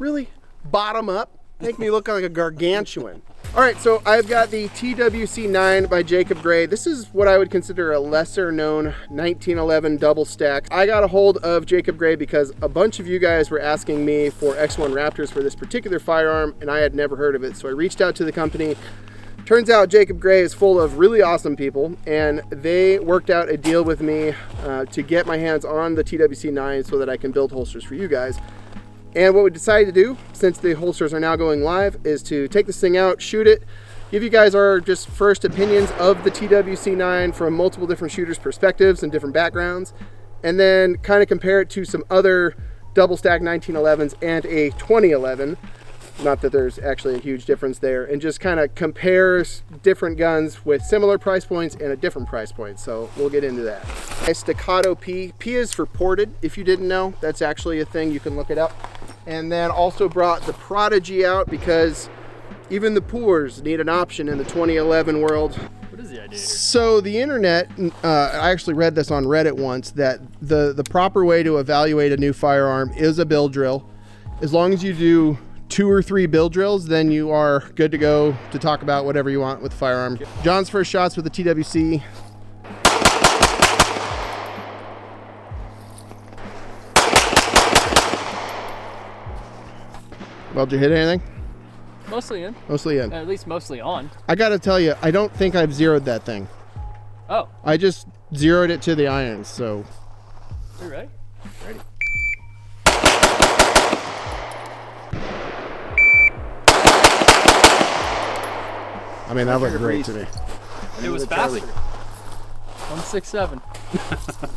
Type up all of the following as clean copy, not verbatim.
Really? Bottom up? Make me look like a gargantuan. All right, so I've got the TWC9 by Jacob Grey. This is what I would consider a lesser known 1911 double stack. I got a hold of Jacob Grey because a bunch of you guys were asking me for X1 Raptors for this particular firearm, and I had never heard of it. So I reached out to the company. Turns out Jacob Grey is full of really awesome people, and they worked out a deal with me to get my hands on the TWC9 so that I can build holsters for you guys. And what we decided to do, since the holsters are now going live, is to take this thing out, shoot it, give you guys our just first opinions of the TWC9 from multiple different shooters' perspectives and different backgrounds, and then kind of compare it to some other double stack 1911s and a 2011. Not that there's actually a huge difference there, and just kind of compares different guns with similar price points and a different price point. So we'll get into that. A staccato P. P is for ported, if you didn't know. That's actually a thing, you can look it up. And then also brought the Prodigy out because even the poors need an option in the 2011 world. What is the idea here? So the internet, I actually read this on Reddit once, that the proper way to evaluate a new firearm is a build drill. As long as you do 2 or 3 build drills, then you are good to go to talk about whatever you want with the firearm. John's first shots with the TWC. Well, did you hit anything? Mostly in. Mostly in. At least mostly on. I gotta tell you, I don't think I've zeroed that thing. Oh. I just zeroed it to the irons, so. You ready? Ready. I mean, that looked great to me. It was faster. 167.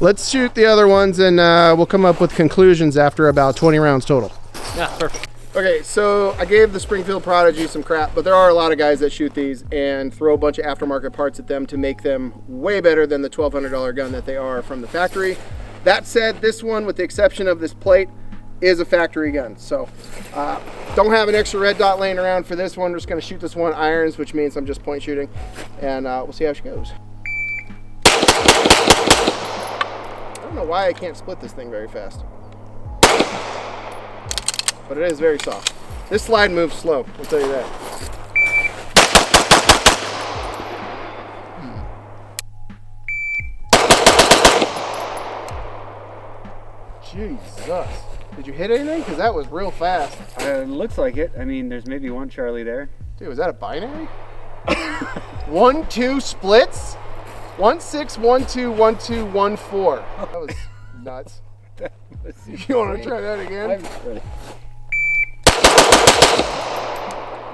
Let's shoot the other ones and we'll come up with conclusions after about 20 rounds total. Yeah, perfect. Okay, so I gave the Springfield Prodigy some crap, but there are a lot of guys that shoot these and throw a bunch of aftermarket parts at them to make them way better than the $1,200 gun that they are from the factory. That said, this one, with the exception of this plate, is a factory gun. So don't have an extra red dot laying around for this one. We're just gonna shoot this one irons, which means I'm just point shooting, and we'll see how she goes. I don't know why I can't split this thing very fast, but it is very soft. This slide moves slow, I'll tell you that. Jesus. Did you hit anything? Because that was real fast. It looks like it. I mean, there's maybe one Charlie there. Dude, was that a binary? 1-2 splits? 1-6, 1-2, 1-2, 1-4. That was nuts. That was You want to try that again? I'm ready.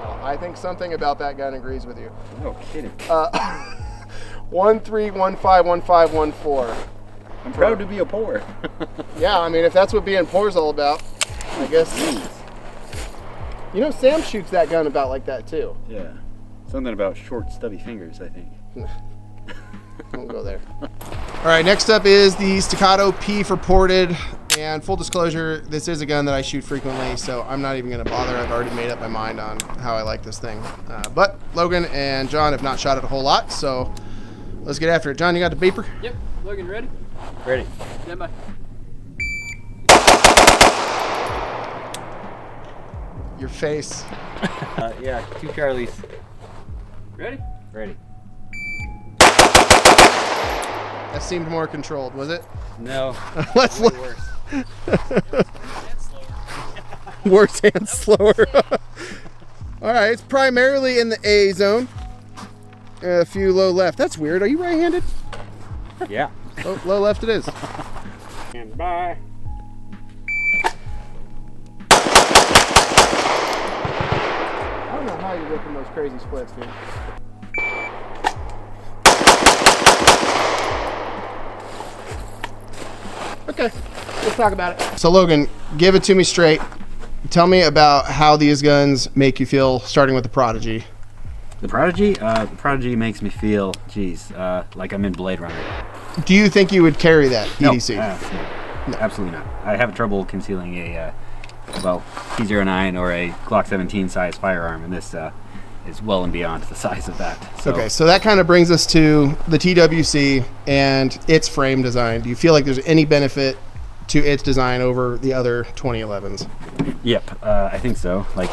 Well, I think something about that gun agrees with you. No kidding. 1-3, 1-5, 1-5, 1-4. I'm proud to be a poor. Yeah, I mean, if that's what being poor is all about, I guess. You know, Sam shoots that gun about like that too. Yeah. Something about short, stubby fingers, I think. Won't go there. All right, next up is the staccato P for ported. And full disclosure, this is a gun that I shoot frequently, so I'm not even going to bother. I've already made up my mind on how I like this thing. But Logan and John have not shot it a whole lot, so let's get after it. John, you got the beeper? Yep. Logan, ready? Ready. Stand by. Your face. Yeah, 2 Charlies. Ready? Ready. That seemed more controlled, was it? No. Let's look. Worse. Worse and slower. All right, it's primarily in the A zone. A few low left. That's weird. Are you right-handed? Yeah. Oh, low left it is. And bye. I don't know how you're ripping those crazy splits, dude. Okay, let's talk about it. So Logan, give it to me straight. Tell me about how these guns make you feel, starting with the Prodigy. The Prodigy? The Prodigy makes me feel, geez, like I'm in Blade Runner. Do you think you would carry that EDC? No, absolutely not. I have trouble concealing a, P09 or a Glock 17 size firearm, and this is well and beyond the size of that. So. Okay, so that kind of brings us to the TWC and its frame design. Do you feel like there's any benefit to its design over the other 2011s. Yep, I think so. Like,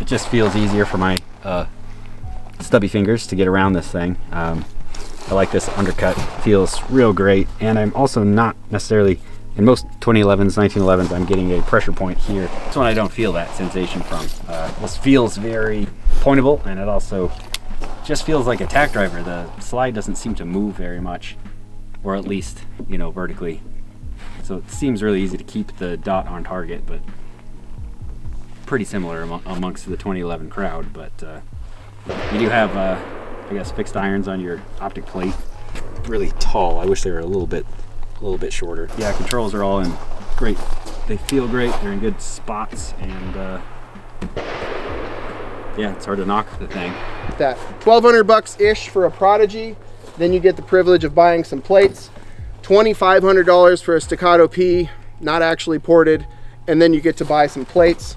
it just feels easier for my stubby fingers to get around this thing. I like this undercut, feels real great, and I'm also not necessarily, in most 2011s, 1911s, I'm getting a pressure point here. This one I don't feel that sensation from. This feels very pointable, and it also just feels like a tack driver. The slide doesn't seem to move very much, or at least, you know, vertically. So it seems really easy to keep the dot on target, but pretty similar amongst the 2011 crowd. But you do have, I guess, fixed irons on your optic plate. Really tall. I wish they were a little bit shorter. Yeah, controls are all in great. They feel great. They're in good spots, and yeah, it's hard to knock the thing. That $1,200 ish for a Prodigy. Then you get the privilege of buying some plates. $2,500 for a staccato P, not actually ported, and then you get to buy some plates.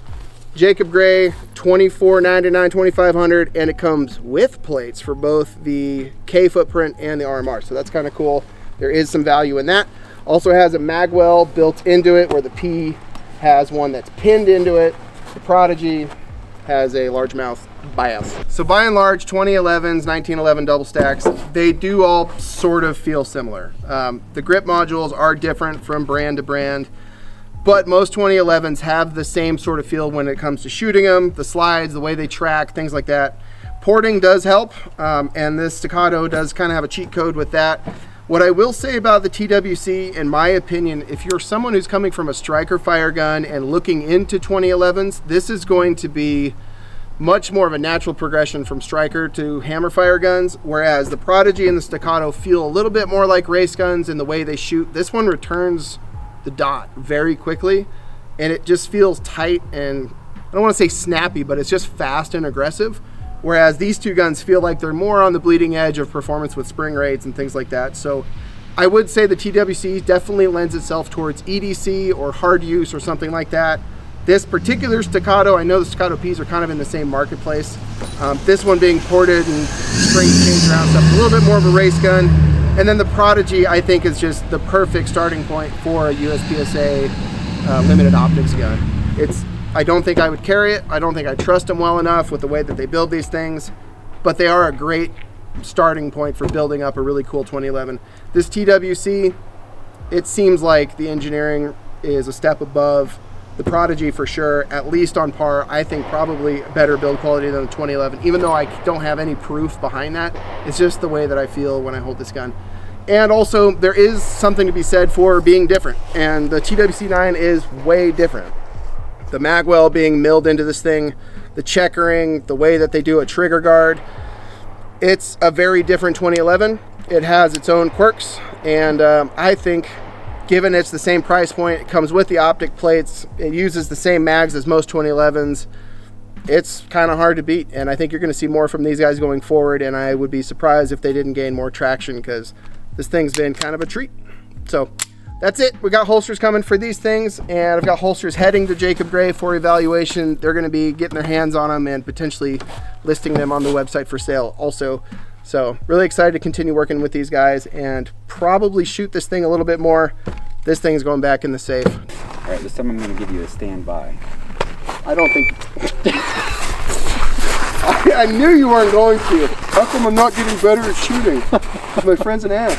Jacob Grey, $24.99, $2,500, and it comes with plates for both the K footprint and the RMR, so that's kind of cool. There is some value in that. Also has a magwell built into it, where the P has one that's pinned into it. The Prodigy has a largemouth bias. So by and large, 2011s, 1911 double stacks, they do all sort of feel similar. The grip modules are different from brand to brand, but most 2011s have the same sort of feel when it comes to shooting them, the slides, the way they track, things like that. Porting does help, and this staccato does kind of have a cheat code with that. What I will say about the TWC, in my opinion, if you're someone who's coming from a striker fire gun and looking into 2011s, this is going to be much more of a natural progression from striker to hammer fire guns, whereas the Prodigy and the staccato feel a little bit more like race guns in the way they shoot. This one returns the dot very quickly, and it just feels tight, and I don't want to say snappy, but it's just fast and aggressive. Whereas these two guns feel like they're more on the bleeding edge of performance with spring rates and things like that. So I would say the TWC definitely lends itself towards EDC or hard use or something like that. This particular staccato, I know the staccato Ps are kind of in the same marketplace. This one being ported and straight change around stuff, a little bit more of a race gun. And then the Prodigy, I think, is just the perfect starting point for a USPSA limited optics gun. I don't think I would carry it. I don't think I trust them well enough with the way that they build these things, but they are a great starting point for building up a really cool 2011. This TWC, it seems like the engineering is a step above the Prodigy for sure, at least on par. I think probably better build quality than the 2011, even though I don't have any proof behind that. It's just the way that I feel when I hold this gun. And also, there is something to be said for being different, and the TWC9 is way different. The magwell being milled into this thing, the checkering, the way that they do a trigger guard. It's a very different 2011. It has its own quirks, and I think given it's the same price point, it comes with the optic plates, it uses the same mags as most 2011s, it's kind of hard to beat, and I think you're going to see more from these guys going forward, and I would be surprised if they didn't gain more traction, because this thing's been kind of a treat. So that's it. We got holsters coming for these things, and I've got holsters heading to Jacob Grey for evaluation. They're going to be getting their hands on them and potentially listing them on the website for sale also. So really excited to continue working with these guys and probably shoot this thing a little bit more. This thing's going back in the safe. All right, this time I'm going to give you a standby. I don't think... I knew you weren't going to. How come I'm not getting better at shooting? My friend's an ass.